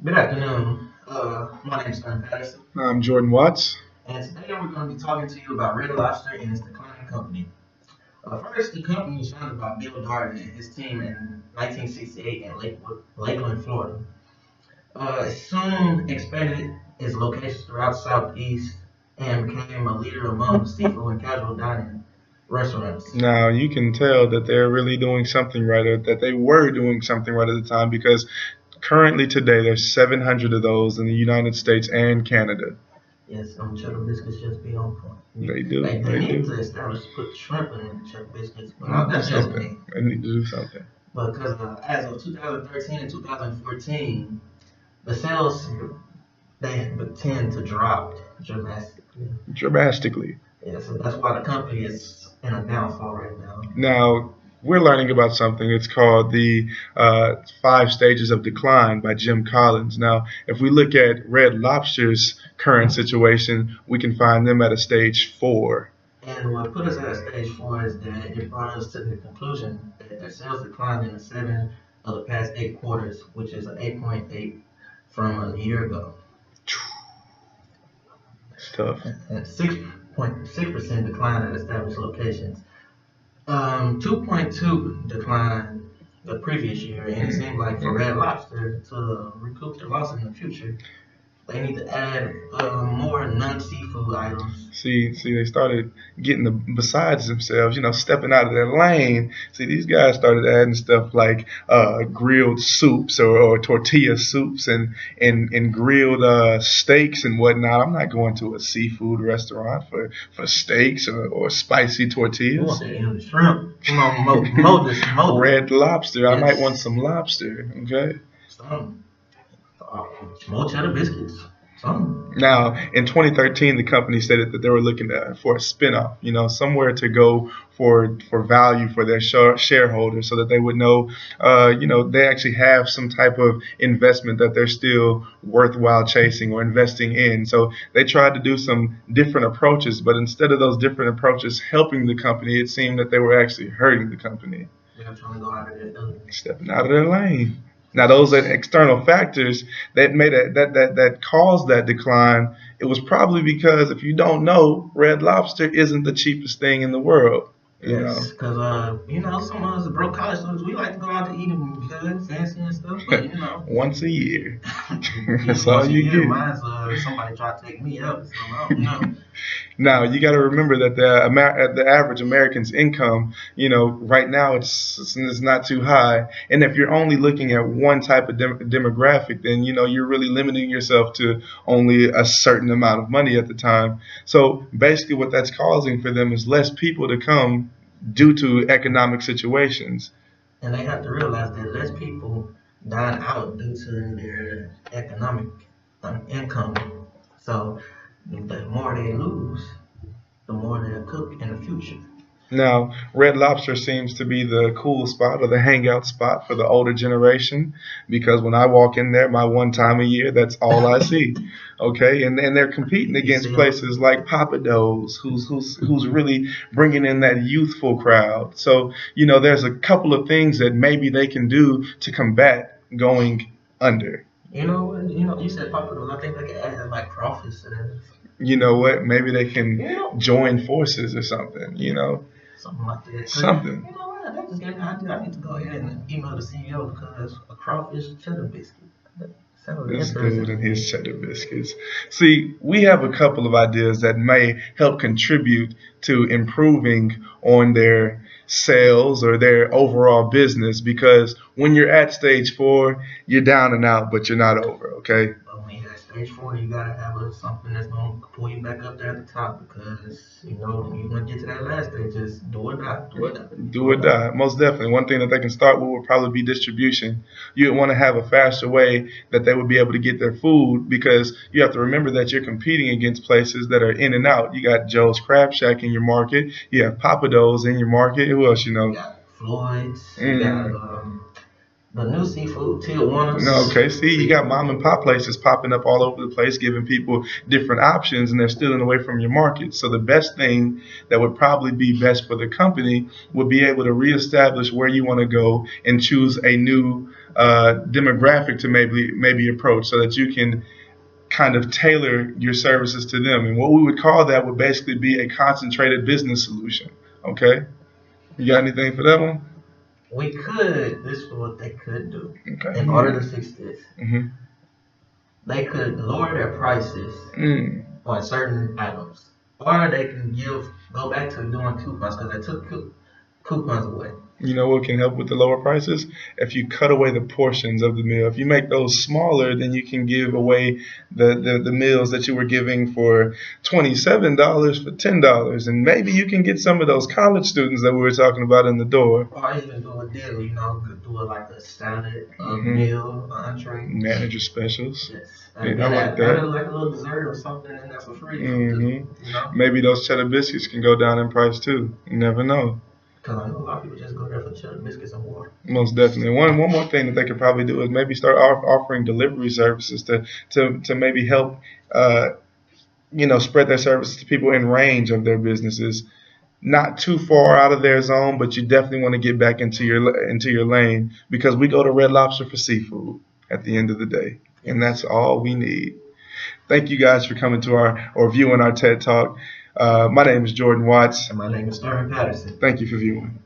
Good afternoon. My name is Aaron Patterson, I'm Jordan Watts. and today we're going to be talking to you about Red Lobster and its declining company. First, the company was founded by Bill Darden and his team in 1968 in Lakeland, Florida. It soon expanded its locations throughout the Southeast and became a leader among seafood and casual dining restaurants. Now you can tell that they're really doing something right, or that they were doing something right at the time, because currently today there's 700 of those in the United States and Canada. Yes, cheddar biscuits just be on point. They do. They They need do. to establish put shrimp in the cheddar biscuits, but They need to do that's just me. something. They need to do something. Because as of 2013 and 2014, the sales they tend to drop dramatically. Drastically. Yeah, so that's why the company is in a downfall right now. Now, we're learning about something. It's called the Five Stages of Decline by Jim Collins. Now, if we look at Red Lobster's current situation, we can find them at a stage 4. And what put us at a stage 4 is that it brought us to the conclusion that their sales declined in the 7 of the past 8 quarters, which is an 8.8 from a year ago. It's tough. And 6.6% decline at established locations. 2.2 decline the previous year, and it seemed like for Red Lobster to recoup their loss in the future, they need to add more non-seafood items. See, they started getting besides themselves, stepping out of their lane. See, these guys started adding stuff like grilled soups or tortilla soups and grilled steaks and whatnot. I'm not going to a seafood restaurant for steaks or spicy We tortillas. want the shrimp. Come on, mold Red lobster. I might Yes. want some lobster. Okay. some more cheddar biscuits. Some. Now, in 2013, the company stated that they were looking for a spinoff, somewhere to go for value for their shareholders, so that they would know, they actually have some type of investment that they're still worthwhile chasing or investing in. So they tried to do some different approaches, but instead of those different approaches helping the company, it seemed that they were actually hurting the company, They're trying to go out of there. stepping out of their lane. Now, those are external factors that made that caused that decline. It was probably because, if you don't know, Red Lobster isn't the cheapest thing in the world. Yes, because some of us broke college students, we like to go out to eat and good, fancy and stuff. But Once a year. That's once all a you year, get. mine's somebody tried to take me out. So I don't know. Now, you got to remember that the average American's income, right now it's not too high. And if you're only looking at one type of demographic, then you're really limiting yourself to only a certain amount of money at the time. So basically, what that's causing for them is less people to come due to economic situations. And they have to realize that less people dine out due to their economic income. So the more they lose, the more they'll cook in the future. Now, Red Lobster seems to be the cool spot or the hangout spot for the older generation, because when I walk in there, my one time a year, that's all I see. Okay, and they're competing against places like Papa Do's, who's really bringing in that youthful crowd. So there's a couple of things that maybe they can do to combat going under. You said popular. I think they could add like crawfish to that. You know what? Maybe they can join forces or something. Something like that. Something. You know what? That just gave me an idea. I need to go ahead and email the CEO because a crawfish cheddar biscuit. That sounds This interesting. dude and his cheddar biscuits. See, we have a couple of ideas that may help contribute to improving on their sales or their overall business, because when you're at stage 4, you're down and out, but you're not over, okay? But when you're at stage 4, you gotta have something that's gonna pull you back up there at the top because you're gonna get to that last stage. Just do or die. Do or die. Do or die, most definitely. One thing that they can start with would probably be distribution. You would want to have a faster way that they would be able to get their food, because you have to remember that you're competing against places that are in and out. You got Joe's Crab Shack in your market. You have Papa Do's in your market. Who else you know? You got Floyd's. You got the new seafood, Tijuana's. No, okay. See, you got mom and pop places popping up all over the place, giving people different options, and they're stealing away from your market. So the best thing that would probably be best for the company would be able to reestablish where you want to go and choose a new demographic to maybe approach, so that you can kind of tailor your services to them. And what we would call that would basically be a concentrated business solution. Okay, you got anything for that one? This is what they could do. Okay. In order to fix this, Mm-hmm. they could lower their prices on certain items, or they can go back to doing coupons, because they took coupons away. You know what can help with the lower prices? If you cut away the portions of the meal. If you make those smaller, then you can give away the meals that you were giving for $27 for $10. And maybe you can get some of those college students that we were talking about in the door. Or even do a deal, do it like a salad, a meal, an entree. Manager specials. Yes. And I like that. Like a little dessert or something, and that's for free. You know? Maybe those cheddar biscuits can go down in price too. You never know. Because I know a lot of people just go there for cheddar biscuits and water. Most definitely. One more thing that they could probably do is maybe start offering delivery services to maybe help spread their services to people in range of their businesses. Not too far out of their zone, but you definitely want to get back into your lane, because we go to Red Lobster for seafood at the end of the day. And that's all we need. Thank you guys for coming to or viewing our TED Talk. My name is Jordan Watts. And my name is Stormy Patterson. Thank you for viewing.